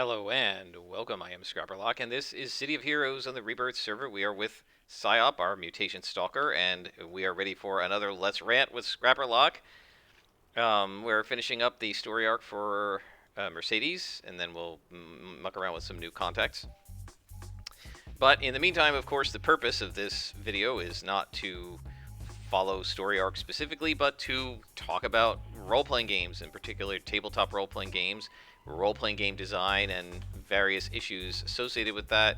Hello and welcome. I am Scrapperlock, and this is City of Heroes on the Rebirth server. We are with Psyop, our mutation stalker, and we are ready for another Let's Rant with Scrapperlock. We're finishing up the story arc for Mercedes, and then we'll muck around with some new contacts. But in the meantime, of course, the purpose of this video is not to follow story arcs specifically, but to talk about role-playing games, in particular tabletop role-playing games, role-playing game design, and various issues associated with that.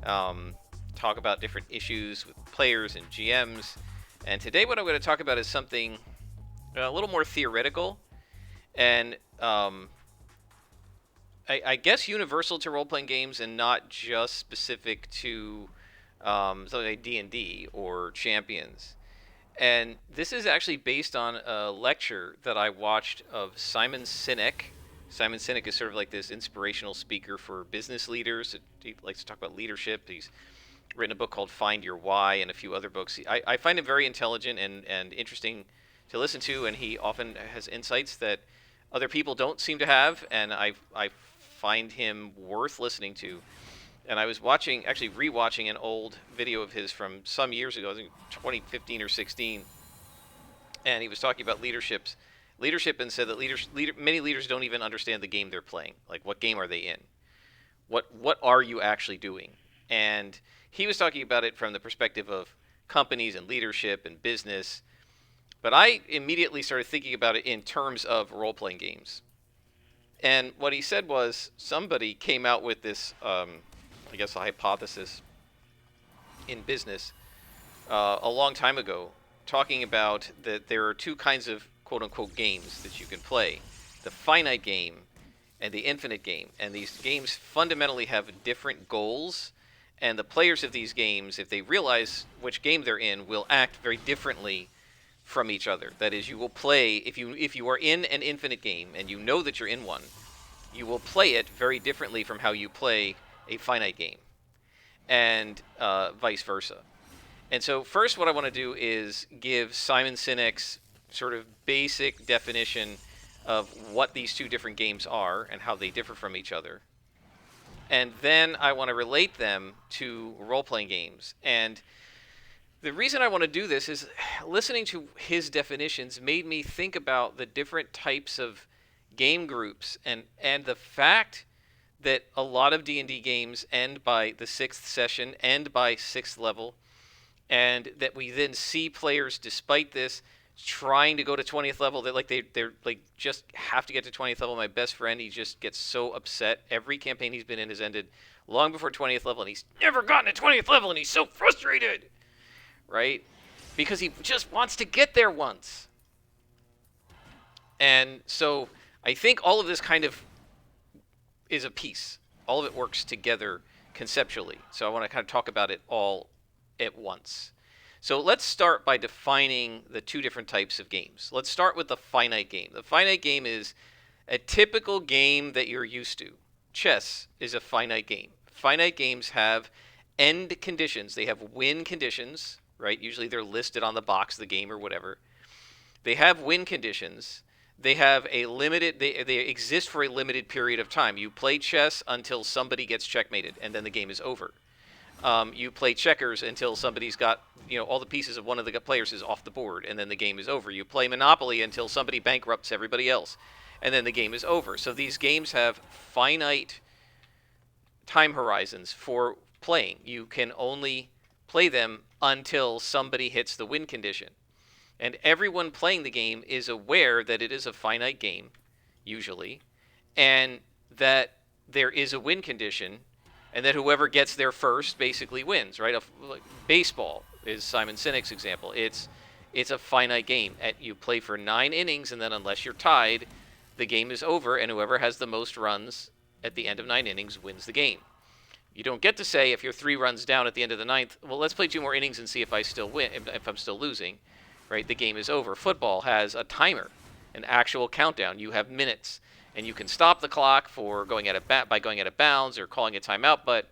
Talk about different issues with players and GMs. And today what I'm going to talk about is something a little more theoretical and I guess universal to role-playing games and not just specific to something like D&D or Champions. And this is actually based on a lecture that I watched of Simon Sinek. Simon Sinek is sort of like this inspirational speaker for business leaders. He likes to talk about leadership. He's written a book called Find Your Why and a few other books. I find him very intelligent and interesting to listen to, and he often has insights that other people don't seem to have, and I find him worth listening to. And I was actually rewatching an old video of his from some years ago, I think 2015 or 16, and he was talking about leadership, and said that many leaders don't even understand the game they're playing. Like, what game are they in? What are you actually doing? And he was talking about it from the perspective of companies and leadership and business, but I immediately started thinking about it in terms of role-playing games. And what he said was somebody came out with this, I guess, a hypothesis in business a long time ago, talking about that there are two kinds of quote-unquote games that you can play: the finite game and the infinite game. And these games fundamentally have different goals, and the players of these games, if they realize which game they're in, will act very differently from each other. That is, you will play, if you are in an infinite game and you know that you're in one, you will play it very differently from how you play a finite game, and vice versa. And so first what I want to do is give Simon Sinek's sort of basic definition of what these two different games are and how they differ from each other. And then I want to relate them to role-playing games. And the reason I want to do this is listening to his definitions made me think about the different types of game groups, and the fact that a lot of D&D games end by the 6th session, end by 6th level, and that we then see players, despite this, trying to go to 20th level. That they're like just have to get to 20th level. My best friend, he just gets so upset. Every campaign he's been in has ended long before 20th level, and he's never gotten to 20th level, and he's so frustrated, right? Because he just wants to get there once. And so I think all of this kind of is a piece. All of it works together conceptually. So I want to kind of talk about it all at once. So let's start by defining the two different types of games. Let's start with the finite game. The finite game is a typical game that you're used to. Chess is a finite game. Finite games have end conditions. They have win conditions, right? Usually they're listed on the box of the game or whatever. They have win conditions. They have a limited, they exist for a limited period of time. You play chess until somebody gets checkmated, and then the game is over. You play checkers until somebody's got, all the pieces of one of the players is off the board, and then the game is over. You play Monopoly until somebody bankrupts everybody else, and then the game is over. So these games have finite time horizons for playing. You can only play them until somebody hits the win condition. And everyone playing the game is aware that it is a finite game, usually, and that there is a win condition, and that whoever gets there first basically wins, right? Like baseball is Simon Sinek's example. It's a finite game. You play for 9 innings, and then unless you're tied, the game is over, and whoever has the most runs at the end of 9 innings wins the game. You don't get to say, if you're 3 runs down at the end of the 9th, well, let's play 2 more innings and see if I still win, if I'm still losing. Right, the game is over. Football has a timer, an actual countdown. You have minutes, and you can stop the clock for going out of bounds or calling a timeout. But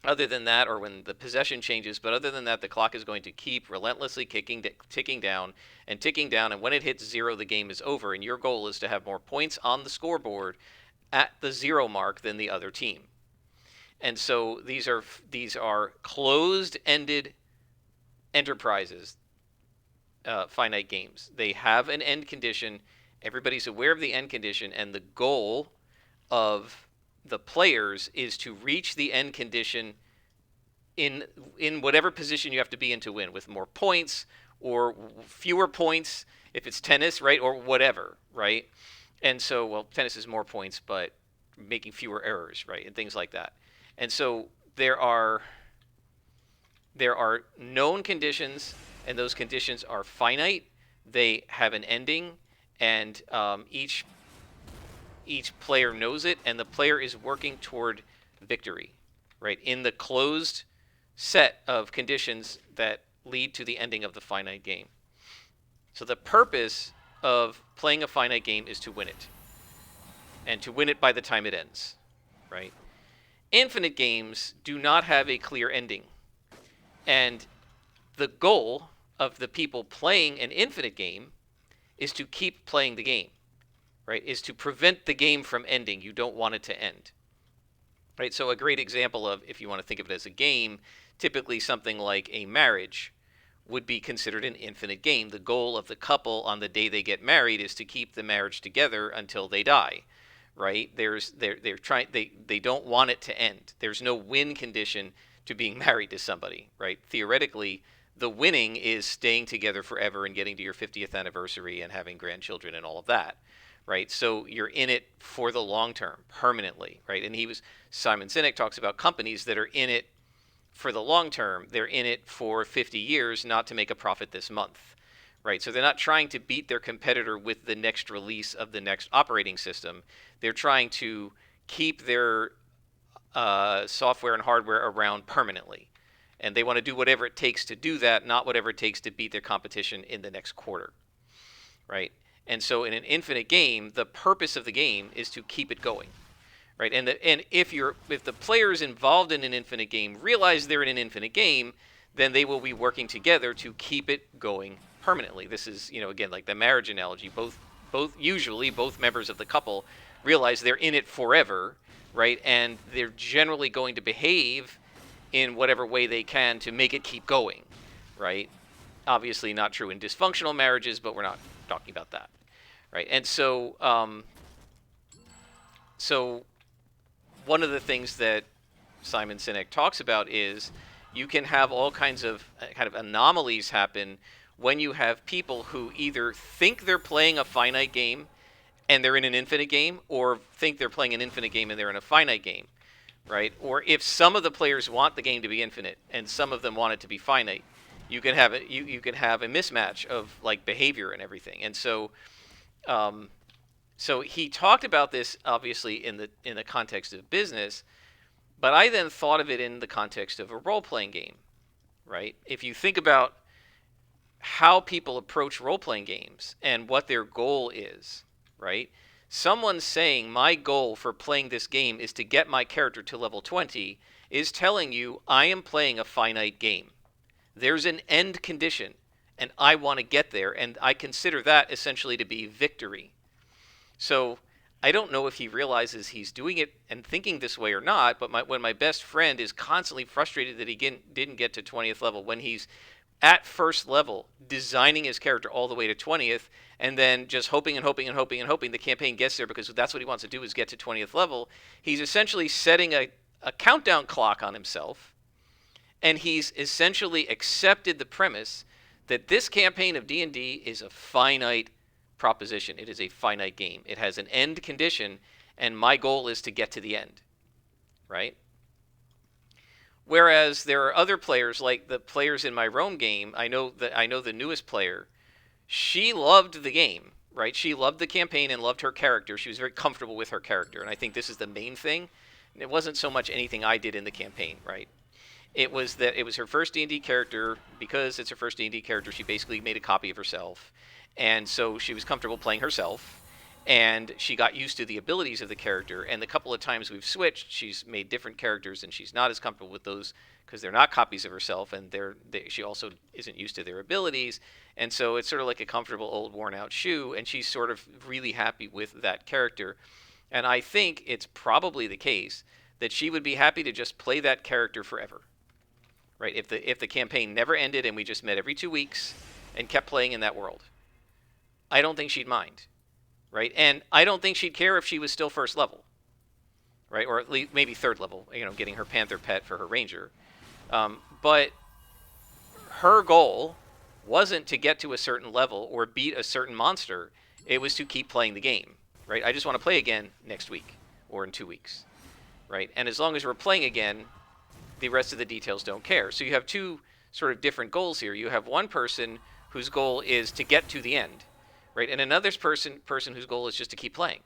other than that, or when the possession changes, but other than that, the clock is going to keep relentlessly ticking down. And when it hits 0, the game is over. And your goal is to have more points on the scoreboard at the 0 mark than the other team. And so these are closed-ended enterprises, finite games. They have an end condition. Everybody's aware of the end condition, and the goal of the players is to reach the end condition in whatever position you have to be in to win, with more points or fewer points if it's tennis, right, or whatever, right? And so, well, tennis is more points, but making fewer errors, right, and things like that. And so there are known conditions, and those conditions are finite. They have an ending, and each player knows it, and the player is working toward victory, right, in the closed set of conditions that lead to the ending of the finite game. So the purpose of playing a finite game is to win it, and to win it by the time it ends, right? Infinite games do not have a clear ending, and the goal of the people playing an infinite game is to keep playing the game, right? Is to prevent the game from ending. You don't want it to end, right? So a great example of, if you want to think of it as a game, typically something like a marriage would be considered an infinite game. The goal of the couple on the day they get married is to keep the marriage together until they die, right? They don't want it to end. There's no win condition to being married to somebody, right? Theoretically, the winning is staying together forever and getting to your 50th anniversary and having grandchildren and all of that, right? So you're in it for the long term, permanently, right? And Simon Sinek talks about companies that are in it for the long term. They're in it for 50 years, not to make a profit this month, right? So they're not trying to beat their competitor with the next release of the next operating system. They're trying to keep their software and hardware around permanently. And they want to do whatever it takes to do that, not whatever it takes to beat their competition in the next quarter, right? And so in an infinite game, the purpose of the game is to keep it going, right? And if the players involved in an infinite game realize they're in an infinite game, then they will be working together to keep it going permanently. This is, again, like the marriage analogy. Usually both members of the couple realize they're in it forever, right? And they're generally going to behave in whatever way they can to make it keep going, right? Obviously not true in dysfunctional marriages, but we're not talking about that, right? And so one of the things that Simon Sinek talks about is you can have all kinds of kind of anomalies happen when you have people who either think they're playing a finite game and they're in an infinite game, or think they're playing an infinite game and they're in a finite game, right? Or if some of the players want the game to be infinite and some of them want it to be finite, you can have you can have a mismatch of like behavior and everything. And so so he talked about this obviously in the context of business, but I then thought of it in the context of a role-playing game, right? If you think about how people approach role-playing games and what their goal is, right? Someone saying, my goal for playing this game is to get my character to level 20, is telling you, I am playing a finite game. There's an end condition, and I want to get there, and I consider that essentially to be victory. So I don't know if he realizes he's doing it and thinking this way or not, but when my best friend is constantly frustrated that he didn't get to 20th level, when he's at first level, designing his character all the way to 20th, and then just hoping and hoping and hoping and hoping the campaign gets there because that's what he wants to do, is get to 20th level, he's essentially setting a countdown clock on himself, and he's essentially accepted the premise that this campaign of D&D is a finite proposition. It is a finite game. It has an end condition, and my goal is to get to the end, right? Whereas there are other players, like the players in my Rome game. I know the newest player. She loved the game, right? She loved the campaign and loved her character. She was very comfortable with her character, and I think this is the main thing. It wasn't so much anything I did in the campaign, right? It was that it was her first D&D character. Because it's her first D&D character, she basically made a copy of herself, and so she was comfortable playing herself. And she got used to the abilities of the character, and the couple of times we've switched, she's made different characters, and she's not as comfortable with those because they're not copies of herself, and she also isn't used to their abilities, and so it's sort of like a comfortable old worn out shoe, and she's sort of really happy with that character. And I think it's probably the case that she would be happy to just play that character forever, right? If the campaign never ended and we just met every 2 weeks and kept playing in that world, I don't think she'd mind, right? And I don't think she'd care if she was still first level, right? Or at least maybe third level, getting her panther pet for her ranger. But her goal wasn't to get to a certain level or beat a certain monster. It was to keep playing the game, right? I just want to play again next week or in 2 weeks, right? And as long as we're playing again, the rest of the details don't care. So you have two sort of different goals here. You have one person whose goal is to get to the end, right? And another person whose goal is just to keep playing.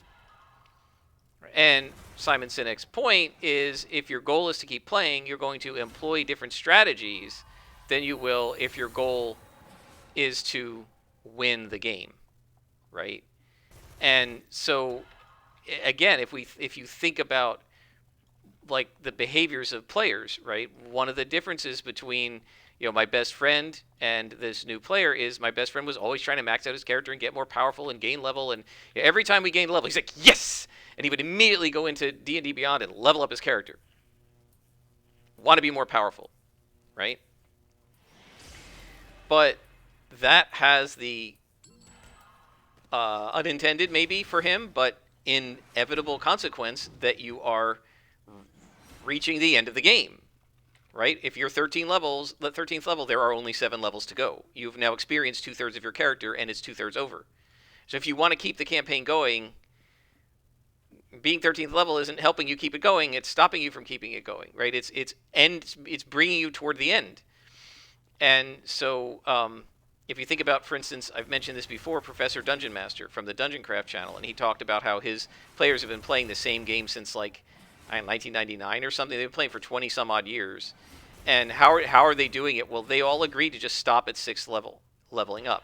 And Simon Sinek's point is, if your goal is to keep playing, you're going to employ different strategies than you will if your goal is to win the game, right? And so, again, if you think about like the behaviors of players, right? One of the differences between my best friend and this new player is my best friend was always trying to max out his character and get more powerful and gain level. And every time we gained level, he's like, yes! And he would immediately go into D&D Beyond and level up his character. Want to be more powerful, right? But that has the unintended, maybe for him, but inevitable consequence that you are reaching the end of the game, right? If you're 13th level, there are only 7 levels to go. You've now experienced 2/3 of your character, and it's 2/3 over. So if you want to keep the campaign going, being 13th level isn't helping you keep it going. It's stopping you from keeping it going, right? It's bringing you toward the end. And so if you think about, for instance, I've mentioned this before, Professor Dungeon Master from the Dungeon Craft channel, and he talked about how his players have been playing the same game since like 1999 or something. They've been playing for 20 some odd years. And how are they doing it? Well, they all agreed to just stop at 6th level, leveling up.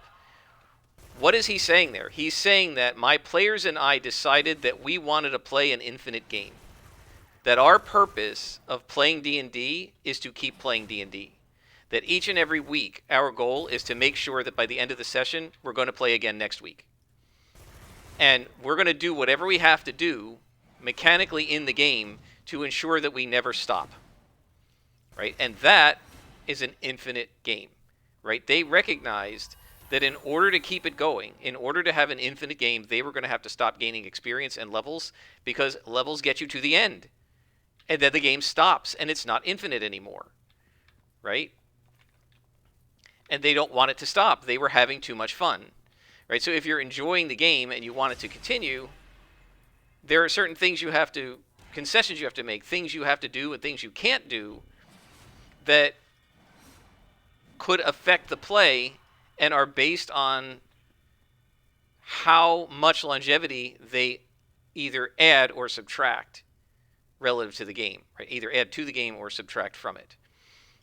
What is he saying there? He's saying that my players and I decided that we wanted to play an infinite game. That our purpose of playing D&D is to keep playing D&D. That each and every week, our goal is to make sure that by the end of the session, we're going to play again next week. And we're going to do whatever we have to do mechanically in the game to ensure that we never stop, right? And that is an infinite game, right? They recognized that in order to keep it going, in order to have an infinite game, they were going to have to stop gaining experience and levels, because levels get you to the end, and then the game stops and it's not infinite anymore, right? And they don't want it to stop. They were having too much fun, right? So if you're enjoying the game and you want it to continue, there are certain things concessions you have to make, things you have to do and things you can't do that could affect the play and are based on how much longevity they either add or subtract relative to the game, right? Either add to the game or subtract from it,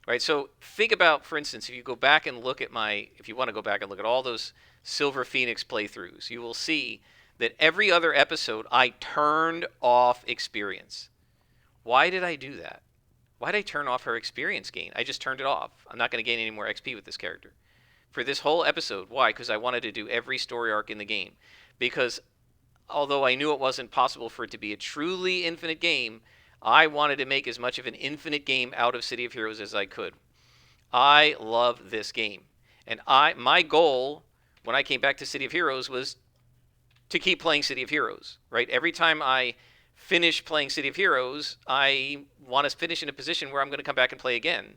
right? So think about, for instance, if you want to go back and look at all those Silver Phoenix playthroughs, you will see that every other episode I turned off experience. Why did I do that? Why did I turn off her experience gain? I just turned it off. I'm not going to gain any more XP with this character. For this whole episode. Why? Because I wanted to do every story arc in the game. Because although I knew it wasn't possible for it to be a truly infinite game, I wanted to make as much of an infinite game out of City of Heroes as I could. I love this game. And my goal when I came back to City of Heroes was to keep playing City of Heroes, right? Every time I finish playing City of Heroes, I want to finish in a position where I'm going to come back and play again.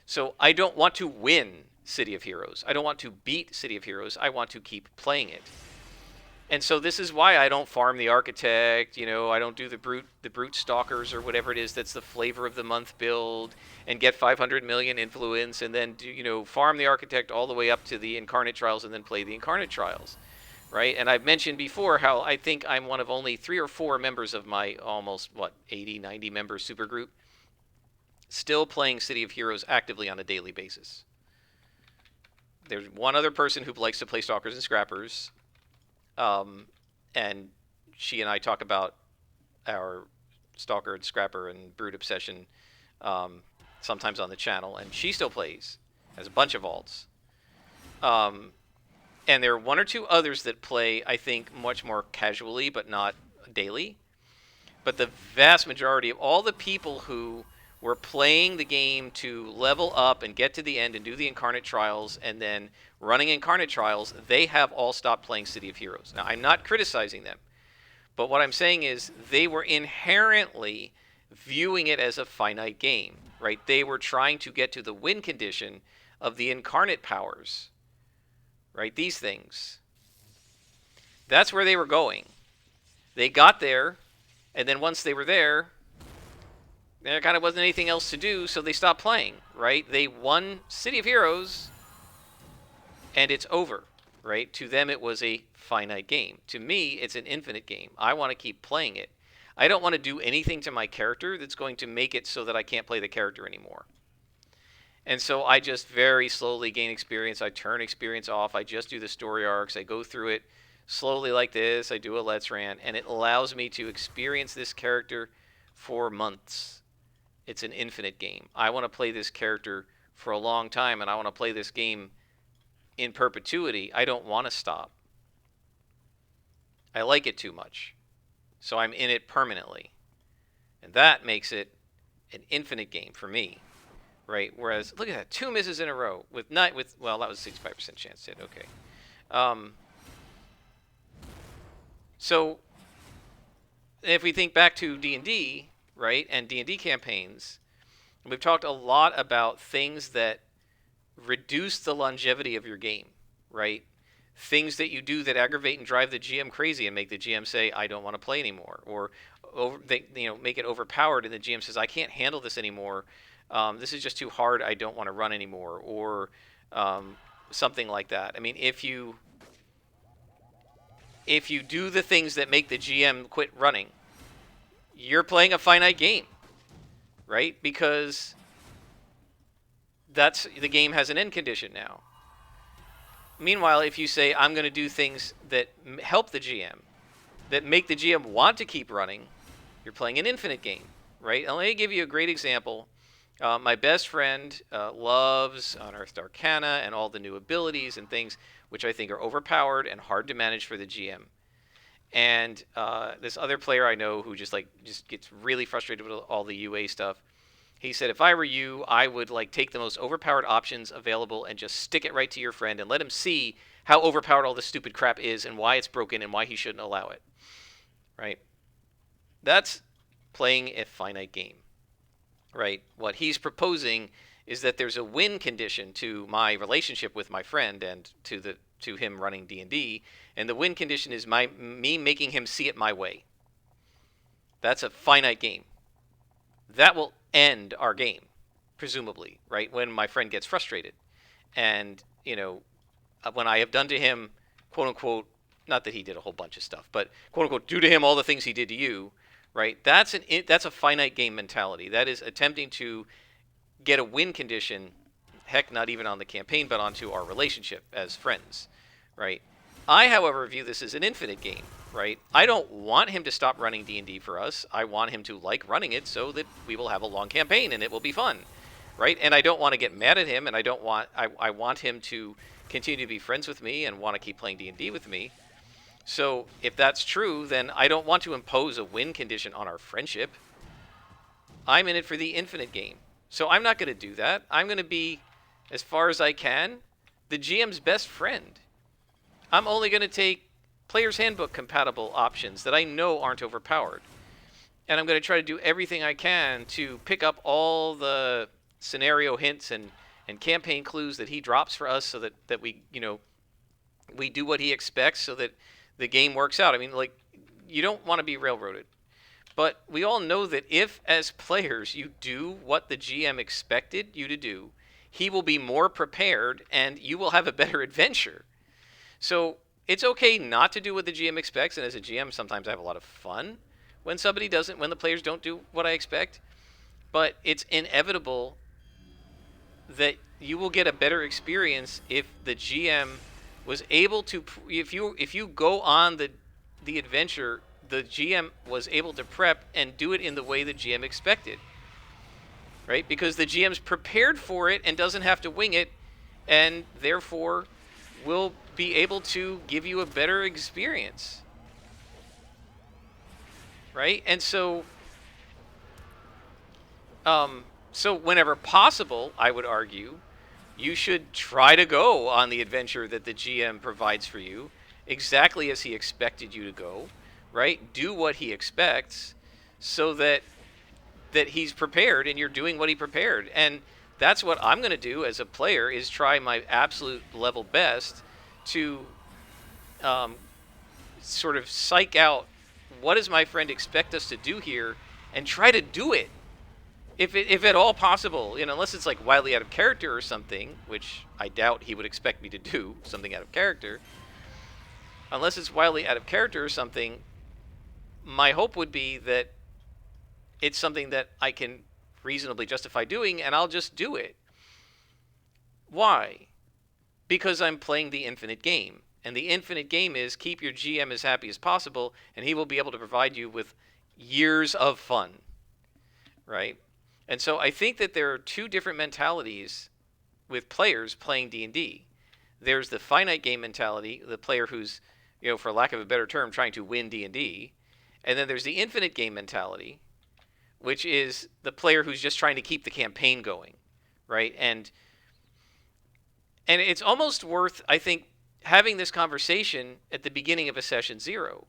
So I don't want to win City of Heroes. I don't want to beat City of Heroes. I want to keep playing it. And so this is why I don't farm the Architect, I don't do the brute stalkers or whatever it is that's the flavor of the month build and get 500 million influence and then farm the Architect all the way up to the Incarnate Trials and then play the Incarnate Trials. Right? And I've mentioned before how I think I'm one of only 3 or 4 members of my almost 80, 90 member supergroup still playing City of Heroes actively on a daily basis. There's one other person who likes to play Stalkers and Scrappers, and she and I talk about our Stalker and Scrapper and Brute obsession sometimes on the channel, and she still plays, has a bunch of alts. And there are 1 or 2 others that play, I think, much more casually, but not daily. But the vast majority of all the people who were playing the game to level up and get to the end and do the incarnate trials and then running incarnate trials, they have all stopped playing City of Heroes. Now, I'm not criticizing them, but what I'm saying is they were inherently viewing it as a finite game, right? They were trying to get to the win condition of the incarnate powers, right? These things. That's where they were going. They got there, and then once they were there kind of wasn't anything else to do, so they stopped playing, right? They won City of Heroes, and it's over, right? To them, it was a finite game. To me, it's an infinite game. I want to keep playing it. I don't want to do anything to my character that's going to make it so that I can't play the character anymore. And so I just very slowly gain experience. I turn experience off. I just do the story arcs. I go through it slowly like this. I do a Let's Rant, and it allows me to experience this character for months. It's an infinite game. I want to play this character for a long time, and I want to play this game in perpetuity. I don't want to stop. I like it too much. So I'm in it permanently. And that makes it an infinite game for me. Right? Whereas, look at that. 2 misses in a row. Well, that was a 65% chance hit. Okay. So, if we think back to D&D, right, and D&D campaigns, we've talked a lot about things that reduce the longevity of your game, right? Things that you do that aggravate and drive the GM crazy and make the GM say, I don't want to play anymore. Or make it overpowered and the GM says, I can't handle this anymore. This is just too hard. I don't want to run anymore. Or something like that. I mean, if you do the things that make the GM quit running, you're playing a finite game, right? Because the game has an end condition now. Meanwhile, if you say, I'm going to do things that help the GM, that make the GM want to keep running, you're playing an infinite game, right? And let me give you a great example. My best friend loves Unearthed Arcana and all the new abilities and things, which I think are overpowered and hard to manage for the GM. And this other player I know who just gets really frustrated with all the UA stuff. He said, if I were you, I would take the most overpowered options available and just stick it right to your friend and let him see how overpowered all this stupid crap is and why it's broken and why he shouldn't allow it. Right? That's playing a finite game. Right? What he's proposing is that there's a win condition to my relationship with my friend and to him running D&D, and the win condition is me making him see it my way. That's a finite game. That will end our game, presumably, right? When my friend gets frustrated. And, when I have done to him, quote unquote, not that he did a whole bunch of stuff, but quote unquote, do to him all the things he did to you, right? That's a finite game mentality. That is attempting to get a win condition, heck, not even on the campaign, but onto our relationship as friends, right? I, however, view this as an infinite game, right? I don't want him to stop running D&D for us. I want him to like running it so that we will have a long campaign and it will be fun, right? And I don't want to get mad at him, and I want him to continue to be friends with me and want to keep playing D&D with me. So if that's true, then I don't want to impose a win condition on our friendship. I'm in it for the infinite game. So I'm not going to do that. I'm going to be, as far as I can, the GM's best friend. I'm only going to take Player's Handbook compatible options that I know aren't overpowered. And I'm going to try to do everything I can to pick up all the scenario hints and campaign clues that he drops for us so that we, we do what he expects so that the game works out. I mean, you don't want to be railroaded. But we all know that if, as players, you do what the GM expected you to do, he will be more prepared and you will have a better adventure. So it's okay not to do what the GM expects, and as a GM, sometimes I have a lot of fun when when the players don't do what I expect. But it's inevitable that you will get a better experience if the GM was able to, if you go on the adventure, the GM was able to prep and do it in the way the GM expected, right? Because the GM's prepared for it and doesn't have to wing it, and therefore will be able to give you a better experience. right? And um, so whenever possible, I would argue, you should try to go on the adventure that the GM provides for you, exactly as he expected you to go, right? Do what he expects, so that he's prepared and you're doing what he prepared. And that's what I'm going to do as a player, is try my absolute level best to um, sort of psych out what does my friend expect us to do here, and try to do it if at all possible. Unless it's like wildly out of character or something, which I doubt he would expect me to do something out of character. Unless it's wildly out of character or something, my hope would be that it's something that I can reasonably justify doing, and I'll just do it. Why? Because I'm playing the infinite game. And the infinite game is keep your GM as happy as possible, and he will be able to provide you with years of fun, right? And so I think that there are two different mentalities with players playing D&D. There's the finite game mentality, the player who's, for lack of a better term, trying to win D&D. And then there's the infinite game mentality, which is the player who's just trying to keep the campaign going, right? And it's almost worth, I think, having this conversation at the beginning of a session 0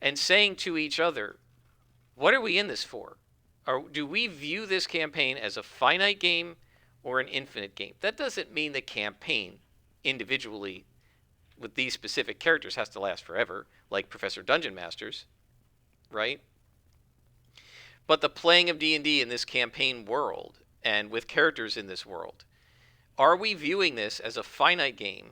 and saying to each other, what are we in this for? Or do we view this campaign as a finite game or an infinite game? That doesn't mean the campaign individually with these specific characters has to last forever, like Professor Dungeon Masters, right? But the playing of D&D in this campaign world and with characters in this world, are we viewing this as a finite game?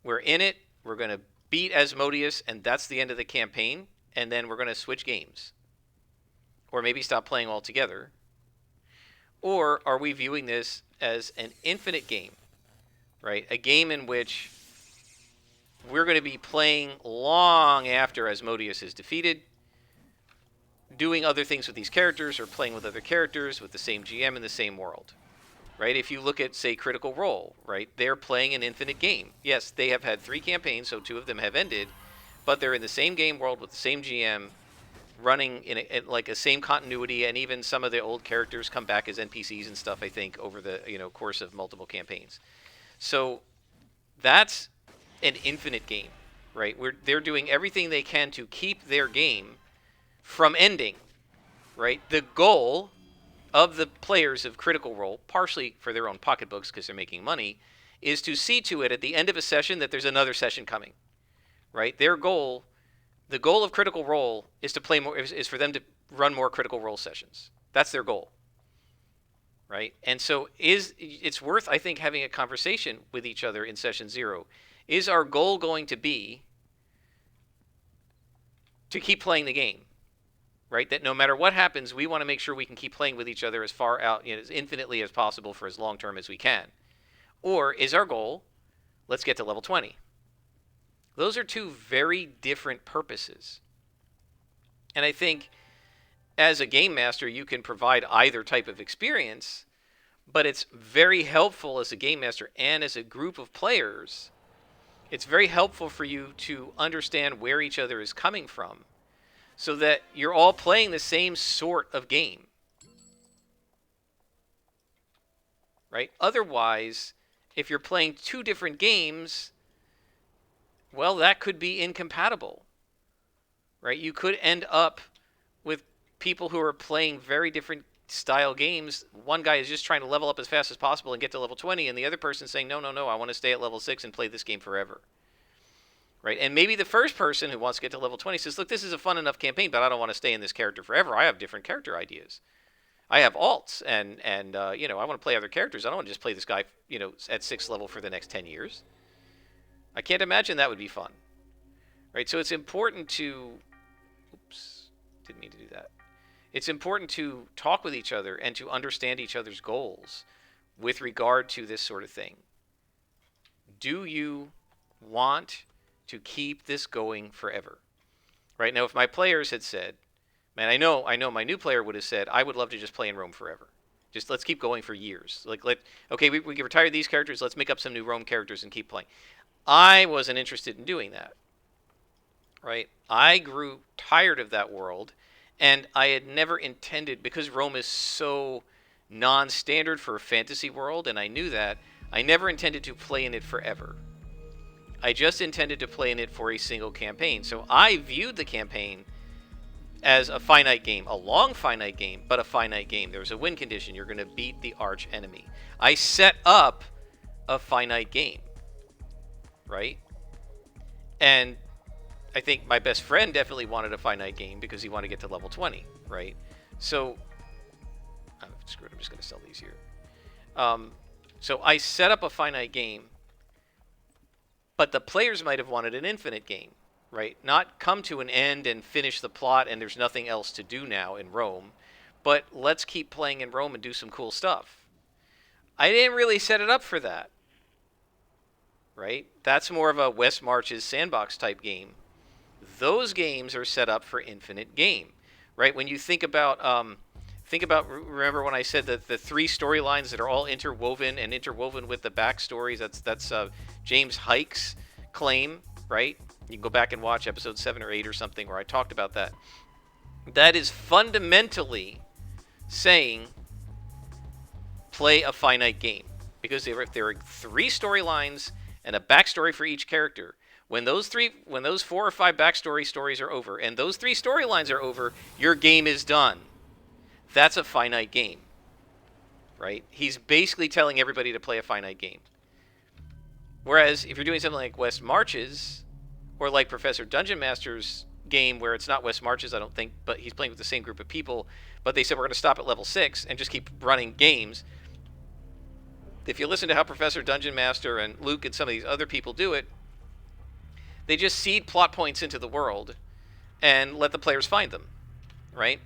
We're in it, we're going to beat Asmodeus, and that's the end of the campaign, and then we're going to switch games. Or maybe stop playing altogether. Or are we viewing this as an infinite game, right? A game in which we're going to be playing long after Asmodeus is defeated, doing other things with these characters, or playing with other characters with the same GM in the same world. Right? If you look at, say, Critical Role, right? They're playing an infinite game. Yes, they have had 3 campaigns, so 2 of them have ended, but they're in the same game world with the same GM, running in like a same continuity, and even some of the old characters come back as NPCs and stuff, I think, over the course of multiple campaigns. So that's an infinite game, right? They're doing everything they can to keep their game from ending, right? The goal of the players of Critical Role, partially for their own pocketbooks because they're making money, is to see to it at the end of a session that there's another session coming, right? Their goal, the goal of Critical Role, is to play more, is for them to run more Critical Role sessions. That's their goal, right? And so it's worth, I think, having a conversation with each other in session 0. Is our goal going to be to keep playing the game? Right? That no matter what happens, we want to make sure we can keep playing with each other as far out, as infinitely as possible for as long term as we can. Or is our goal, let's get to level 20? Those are 2 very different purposes. And I think as a game master, you can provide either type of experience, but it's very helpful as a game master and as a group of players. It's very helpful for you to understand where each other is coming from, so that you're all playing the same sort of game, right? Otherwise, if you're playing 2 different games, well, that could be incompatible, right? You could end up with people who are playing very different style games. One guy is just trying to level up as fast as possible and get to level 20, and the other person saying, no, I want to stay at level 6 and play this game forever. Right? And maybe the first person who wants to get to level 20 says, look, this is a fun enough campaign, but I don't want to stay in this character forever. I have different character ideas. I have alts, and I want to play other characters. I don't want to just play this guy, at 6th level for the next 10 years. I can't imagine that would be fun. Right? So it's important to... Oops. Didn't mean to do that. It's important to talk with each other and to understand each other's goals with regard to this sort of thing. Do you want to keep this going forever? Right? Now, if my players had said, man, I know my new player would have said, I would love to just play in Rome forever. Just let's keep going for years. Okay, we can retire these characters, let's make up some new Rome characters and keep playing. I wasn't interested in doing that. right? I grew tired of that world, and I had never intended, because Rome is so non-standard for a fantasy world, and I knew that, I never intended to play in it forever. I just intended to play in it for a single campaign. So I viewed the campaign as a finite game, a long finite game, but a finite game. There's a win condition. You're going to beat the arch enemy. I set up a finite game, right? And I think my best friend definitely wanted a finite game because he wanted to get to level 20, right? So, I'm screwed. I'm just going to sell these here. So I set up a finite game, but the players might have wanted an infinite game, right? Not come to an end and finish the plot and there's nothing else to do now in Rome, but let's keep playing in Rome and do some cool stuff. I didn't really set it up for that, right? That's more of a West Marches sandbox type game. Those games are set up for infinite game, right? When you think about, remember when I said that the three storylines that are all interwoven and interwoven with the backstories? That's James Hike's claim, right? You can go back and watch episode 7 or 8 or something where I talked about that. That is fundamentally saying play a finite game, because there are three storylines and a backstory for each character. When those 4 or 5 backstory stories are over and those 3 storylines are over, your game is done. That's a finite game, right? He's basically telling everybody to play a finite game. Whereas if you're doing something like West Marches, or like Professor Dungeon Master's game, where it's not West Marches, I don't think, but he's playing with the same group of people, but they said we're going to stop at level 6 and just keep running games. If you listen to how Professor Dungeon Master and Luke and some of these other people do it, they just seed plot points into the world and let the players find them, right?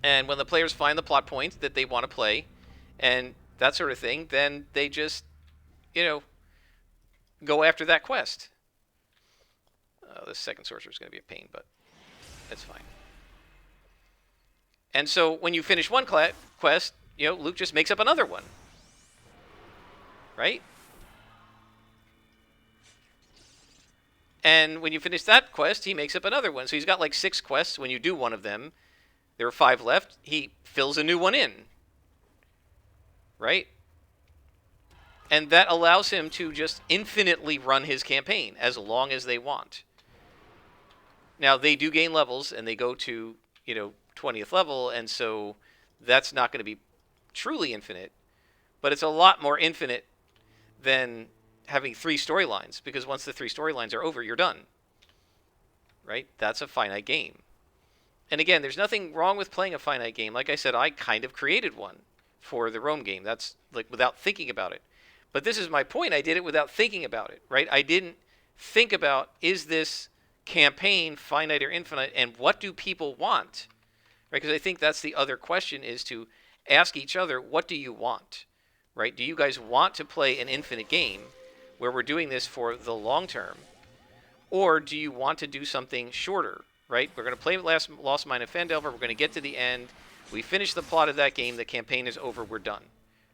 And when the players find the plot points that they want to play and that sort of thing, then they just, go after that quest. The second sorcerer is going to be a pain, but that's fine. And so when you finish one quest, Luke just makes up another one, right? And when you finish that quest, he makes up another one. So he's got like 6 quests. When you do one of them, there are 5 left. He fills a new one in, right? And that allows him to just infinitely run his campaign as long as they want. Now, they do gain levels, and they go to, 20th level, and so that's not going to be truly infinite. But it's a lot more infinite than having 3 storylines, because once the 3 storylines are over, you're done. Right? That's a finite game. And again, there's nothing wrong with playing a finite game. Like I said, I kind of created one for the Rome game. That's like without thinking about it. But this is my point. I did it without thinking about it, right? I didn't think about, is this campaign finite or infinite, and what do people want? Right? Because I think that's the other question, is to ask each other, what do you want? Right? Do you guys want to play an infinite game where we're doing this for the long term? Or do you want to do something shorter? Right? We're going to play Lost Mine of Phandelver. We're going to get to the end. We finish the plot of that game. The campaign is over. We're done.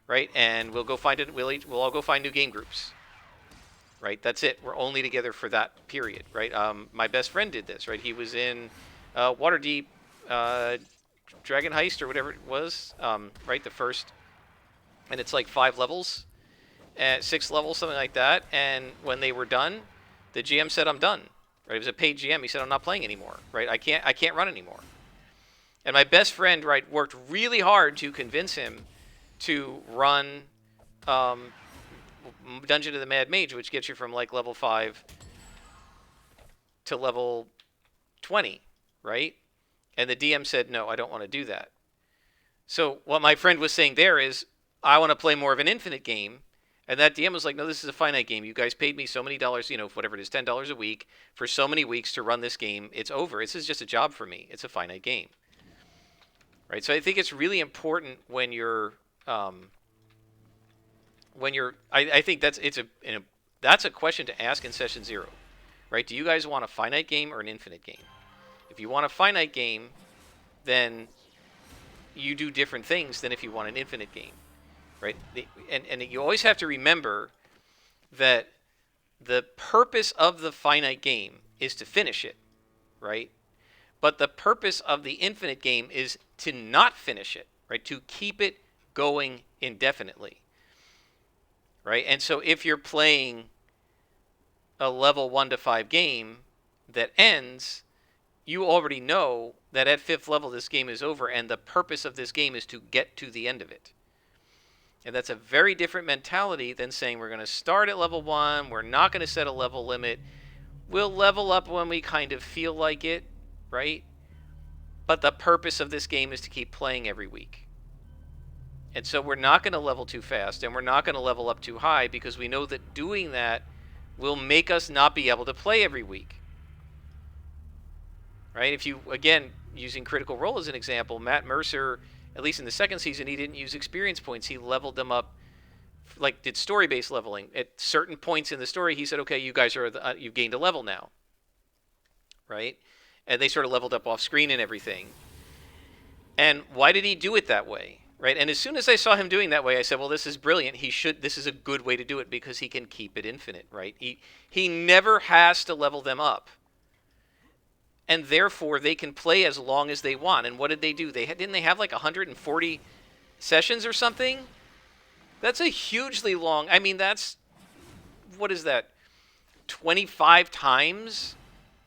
Right? And we'll go find it. We'll all go find new game groups. Right? That's it. We're only together for that period. Right? My best friend did this. Right? He was in Waterdeep, Dragon Heist or whatever it was. Right? The first, and it's like 5 levels, 6 levels, something like that. And when they were done, the GM said, "I'm done." Right? It was a paid GM. He said, "I'm not playing anymore." Right? I can't run anymore. And my best friend, right, worked really hard to convince him to run Dungeon of the Mad Mage, which gets you from like level 5 to level 20, right? And the DM said, "No, I don't want to do that." So what my friend was saying there is, I want to play more of an infinite game. And that DM was like, "No, this is a finite game. You guys paid me so many dollars, whatever it is, $10 a week for so many weeks to run this game. It's over. This is just a job for me. It's a finite game." Right? So I think it's really important when you're, I think that's a question to ask in session 0, right? Do you guys want a finite game or an infinite game? If you want a finite game, then you do different things than if you want an infinite game. Right? And you always have to remember that the purpose of the finite game is to finish it, right? But the purpose of the infinite game is to not finish it, right? To keep it going indefinitely, right? And so if you're playing a level 1 to 5 game that ends, you already know that at 5th level this game is over, and the purpose of this game is to get to the end of it. And that's a very different mentality than saying we're going to start at level 1, we're not going to set a level limit, we'll level up when we kind of feel like it, right? But the purpose of this game is to keep playing every week. And so we're not going to level too fast, and we're not going to level up too high, because we know that doing that will make us not be able to play every week. Right? If you, again, using Critical Role as an example, Matt Mercer, at least in the second season, he didn't use experience points. He leveled them up, like did story-based leveling. At certain points in the story, he said, okay, you guys are, you've gained a level now. Right? And they sort of leveled up off screen and everything. And why did he do it that way? Right? And as soon as I saw him doing that way, I said, well, this is brilliant. This is a good way to do it, because he can keep it infinite, right? He never has to level them up. And therefore, they can play as long as they want. And what did they do? Didn't they have like 140 sessions or something? That's a hugely long... I mean, what is that? 25 times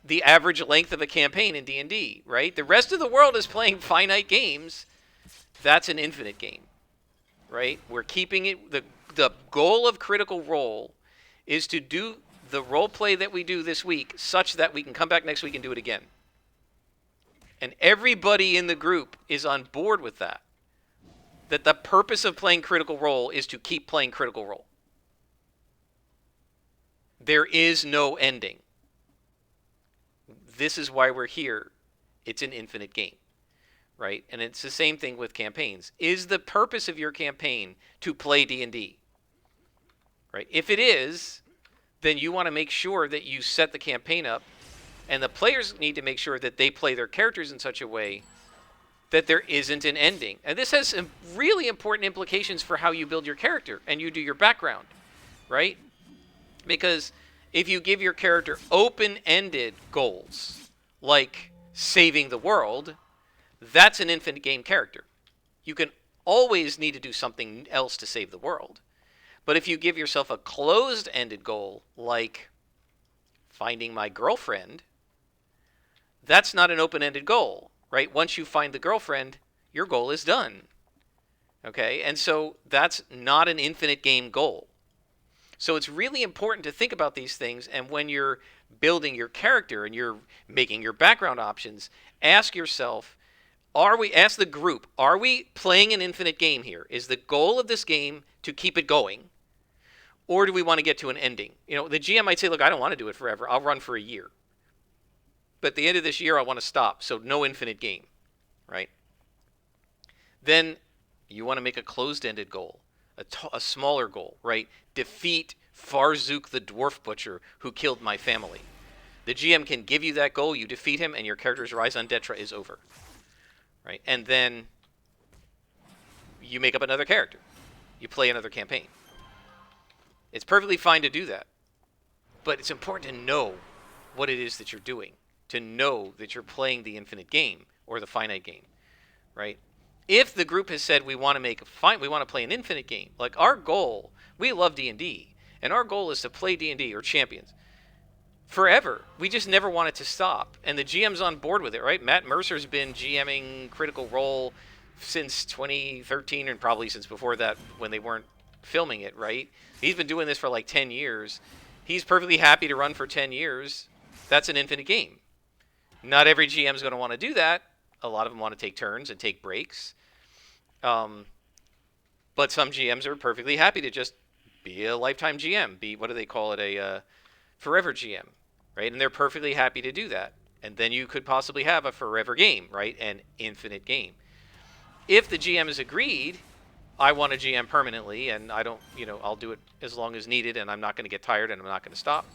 the average length of a campaign in D&D, right? The rest of the world is playing finite games. That's an infinite game, right? We're keeping it... The goal of Critical Role is to do the role play that we do this week such that we can come back next week and do it again. And everybody in the group is on board with that. That the purpose of playing Critical Role is to keep playing Critical Role. There is no ending. This is why we're here. It's an infinite game, right? And it's the same thing with campaigns. Is the purpose of your campaign to play D&D? Right? If it is, then you want to make sure that you set the campaign up, and the players need to make sure that they play their characters in such a way that there isn't an ending. And this has some really important implications for how you build your character and you do your background, right? Because if you give your character open-ended goals, like saving the world, that's an infinite game character. You can always need to do something else to save the world. But if you give yourself a closed-ended goal, like finding my girlfriend, that's not an open-ended goal, right? Once you find the girlfriend, your goal is done. Okay? And so that's not an infinite game goal. So it's really important to think about these things, and when you're building your character and you're making your background options, ask yourself, ask the group, are we playing an infinite game here? Is the goal of this game to keep it going? Or do we want to get to an ending? You know, the GM might say, look, I don't want to do it forever. I'll run for a year. But at the end of this year, I want to stop. So no infinite game, right? Then you want to make a closed-ended goal, a smaller goal, right? Defeat Farzuk the Dwarf Butcher who killed my family. The GM can give you that goal, you defeat him, and your character's Rise on Detra is over, right? And then you make up another character. You play another campaign. It's perfectly fine to do that. But it's important to know what it is that you're doing, to know that you're playing the infinite game or the finite game, right? If the group has said we want to play an infinite game, like our goal, we love D&D, and our goal is to play D&D or Champions forever. We just never want it to stop, and the GM's on board with it, right? Matt Mercer's been GMing Critical Role since 2013, and probably since before that when they weren't filming it, right? He's been doing this for like 10 years. He's perfectly happy to run for 10 years. That's an infinite game. Not every GM is going to want to do that. A lot of them want to take turns and take breaks. But some GMs are perfectly happy to just be a lifetime GM. What do they call it? A forever GM, right? And they're perfectly happy to do that. And then you could possibly have a forever game, right? An infinite game. If the GM has agreed, I want a GM permanently, and I don't, I'll do it as long as needed, and I'm not going to get tired, and I'm not going to stop.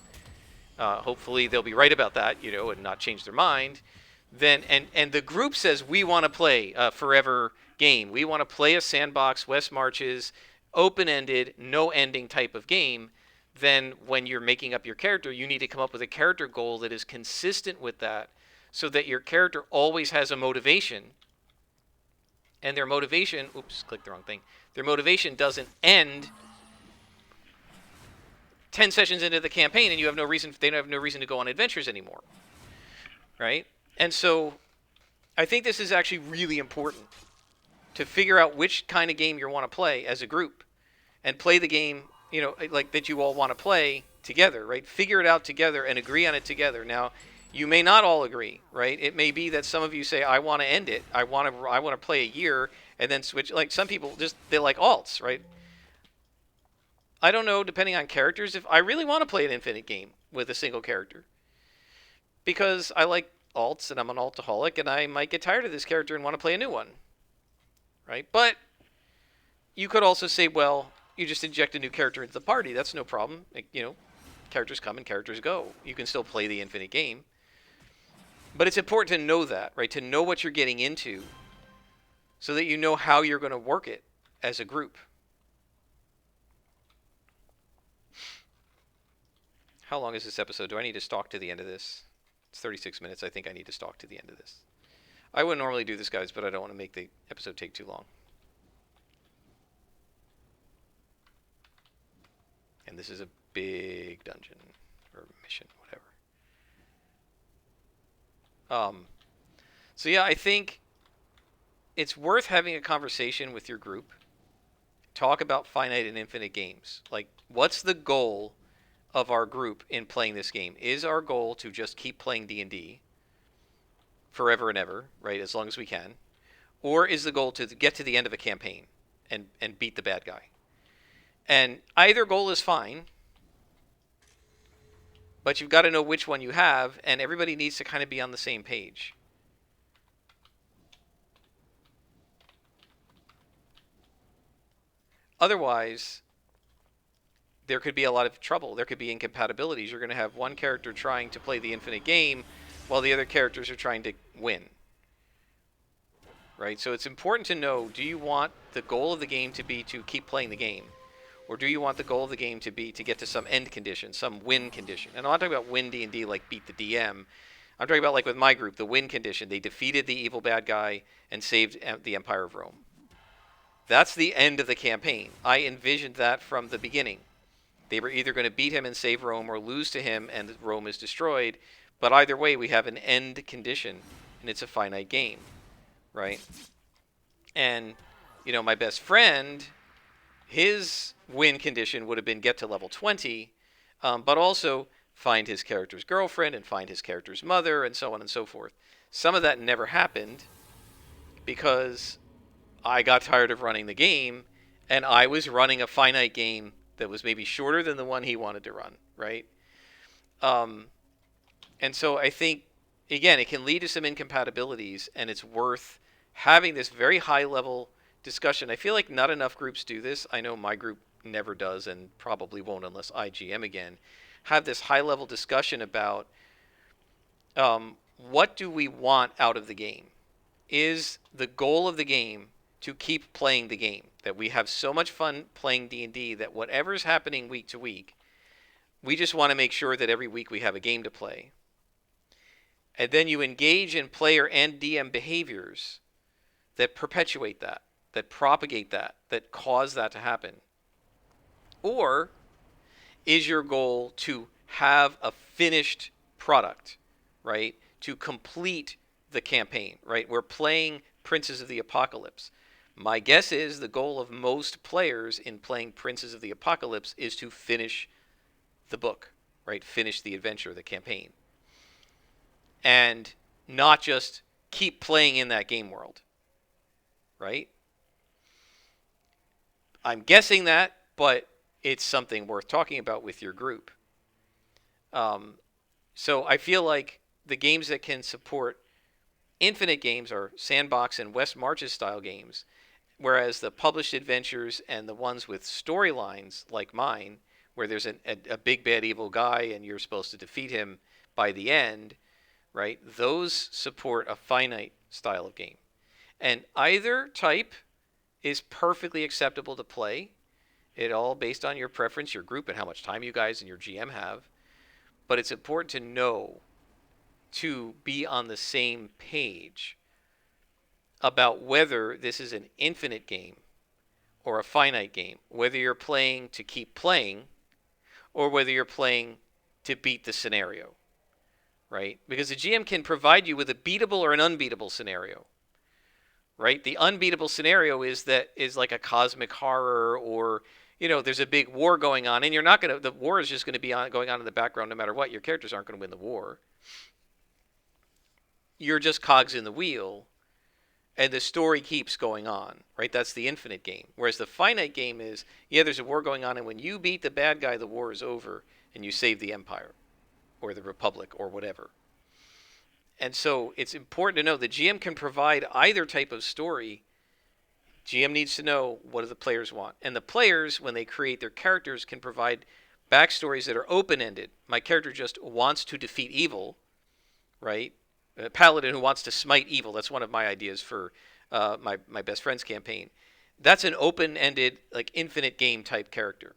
Hopefully they'll be right about that, and not change their mind. Then, and the group says we want to play a forever game. We want to play a sandbox, West Marches, open-ended, no ending type of game. then when you're making up your character, you need to come up with a character goal that is consistent with that, so that your character always has a motivation, and their motivation, oops, clicked the wrong thing, their motivation doesn't end 10 sessions into the campaign and they have no reason to go on adventures anymore, right? And so I think this is actually really important to figure out which kind of game you want to play as a group, and play the game, like that you all want to play together, right? Figure it out together and agree on it together. Now, you may not all agree, right? It may be that some of you say, I want to end it. I want to play a year and then switch. Like some people they like alts, right? I don't know, depending on characters, if I really want to play an infinite game with a single character, because I like alts and I'm an altaholic, and I might get tired of this character and want to play a new one, right? But you could also say, well, you just inject a new character into the party. That's no problem. Like, characters come and characters go. You can still play the infinite game. But it's important to know that, right? To know what you're getting into, so that you know how you're going to work it as a group. How long is this episode? Do I need to stalk to the end of this? It's 36 minutes. I think I need to stalk to the end of this. I wouldn't normally do this, guys, but I don't want to make the episode take too long. And this is a big dungeon or mission, whatever. So yeah, I think it's worth having a conversation with your group. Talk about finite and infinite games. Like, what's the goal of our group in playing this game? Is our goal to just keep playing D&D forever and ever, right, as long as we can? Or is the goal to get to the end of a campaign and beat the bad guy? And either goal is fine, but you've got to know which one you have, and everybody needs to kind of be on the same page. Otherwise, there could be a lot of trouble. There could be incompatibilities. You're going to have one character trying to play the infinite game while the other characters are trying to win. Right? So it's important to know, do you want the goal of the game to be to keep playing the game? Or do you want the goal of the game to be to get to some end condition, some win condition? And I'm not talking about win D&D like beat the DM. I'm talking about, like with my group, the win condition. They defeated the evil bad guy and saved the Empire of Rome. That's the end of the campaign. I envisioned that from the beginning. They were either going to beat him and save Rome or lose to him and Rome is destroyed. But either way, we have an end condition, and it's a finite game, right? And, my best friend, his win condition would have been get to level 20, but also find his character's girlfriend and find his character's mother and so on and so forth. Some of that never happened because I got tired of running the game, and I was running a finite game that was maybe shorter than the one he wanted to run, right? And so I think, again, it can lead to some incompatibilities, and it's worth having this very high-level discussion. I feel like not enough groups do this. I know my group never does and probably won't unless I GM again. Have this high-level discussion about what do we want out of the game? Is the goal of the game to keep playing the game? That we have so much fun playing D&D that whatever's happening week to week, we just want to make sure that every week we have a game to play. And then you engage in player and DM behaviors that perpetuate that propagate that cause that to happen. Or is your goal to have a finished product, right? To complete the campaign, right? We're playing Princes of the Apocalypse. My guess is the goal of most players in playing Princes of the Apocalypse is to finish the book, right? Finish the adventure, the campaign. And not just keep playing in that game world, right? I'm guessing that, but it's something worth talking about with your group. So I feel like the games that can support infinite games are Sandbox and West Marches style games, whereas the published adventures and the ones with storylines like mine, where there's a big bad evil guy and you're supposed to defeat him by the end, right? Those support a finite style of game. And either type is perfectly acceptable to play. It all based on your preference, your group, and how much time you guys and your GM have. But it's important to know to be on the same page about whether this is an infinite game or a finite game, whether you're playing to keep playing or whether you're playing to beat the scenario, right? Because the GM can provide you with a beatable or an unbeatable scenario, right? The unbeatable scenario is like a cosmic horror, or there's a big war going on, and you're not going to, the war is just going to be going on in the background no matter what. Your characters aren't going to win the war. You're just cogs in the wheel, and the story keeps going on, right? That's the infinite game. Whereas the finite game is, yeah, there's a war going on, and when you beat the bad guy, the war is over, and you save the empire or the republic or whatever. And so it's important to know the GM can provide either type of story. GM needs to know what do the players want. And the players, when they create their characters, can provide backstories that are open-ended. My character just wants to defeat evil, right? A paladin who wants to smite evil. That's one of my ideas for my best friend's campaign. That's an open-ended, like infinite game type character.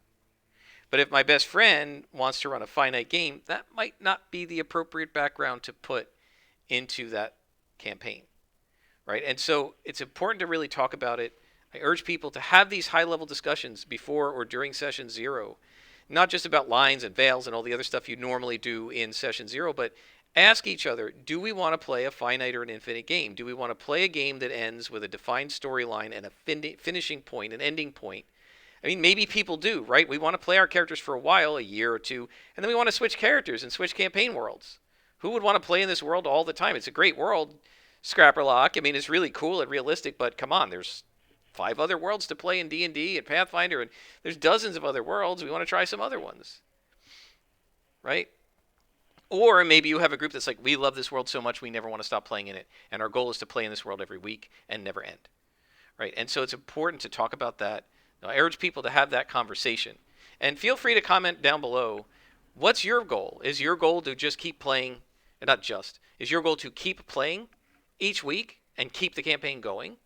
But if my best friend wants to run a finite game, that might not be the appropriate background to put into that campaign, right? And so it's important to really talk about it. I urge people to have these high-level discussions before or during session 0, not just about lines and veils and all the other stuff you normally do in session 0, but ask each other, do we want to play a finite or an infinite game? Do we want to play a game that ends with a defined storyline and a finishing point, an ending point? I mean, maybe people do, right? We want to play our characters for a while, a year or two, and then we want to switch characters and switch campaign worlds. Who would want to play in this world all the time? It's a great world, Scrapperlock. I mean, it's really cool and realistic, but come on, there's 5 other worlds to play in D&D and Pathfinder, and there's dozens of other worlds. We want to try some other ones, right? Or maybe you have a group that's like, we love this world so much we never want to stop playing in it, and our goal is to play in this world every week and never end, right? And so it's important to talk about that. Now, I urge people to have that conversation. And feel free to comment down below, what's your goal? Is your goal to just keep playing? Not just. Is your goal to keep playing each week and keep the campaign going?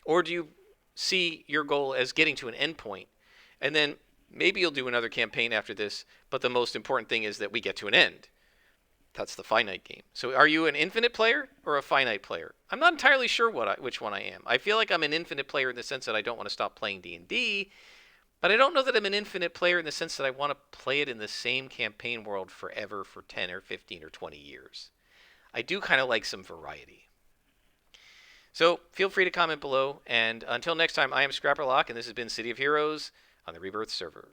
Or do you see your goal as getting to an end point? And then maybe you'll do another campaign after this, but the most important thing is that we get to an end. That's the finite game. So are you an infinite player or a finite player? I'm not entirely sure which one I am. I feel like I'm an infinite player in the sense that I don't want to stop playing D&D, but I don't know that I'm an infinite player in the sense that I want to play it in the same campaign world forever for 10 or 15 or 20 years. I do kind of like some variety. So feel free to comment below, and until next time, I am Scrapperlock, and this has been City of Heroes on the Rebirth server.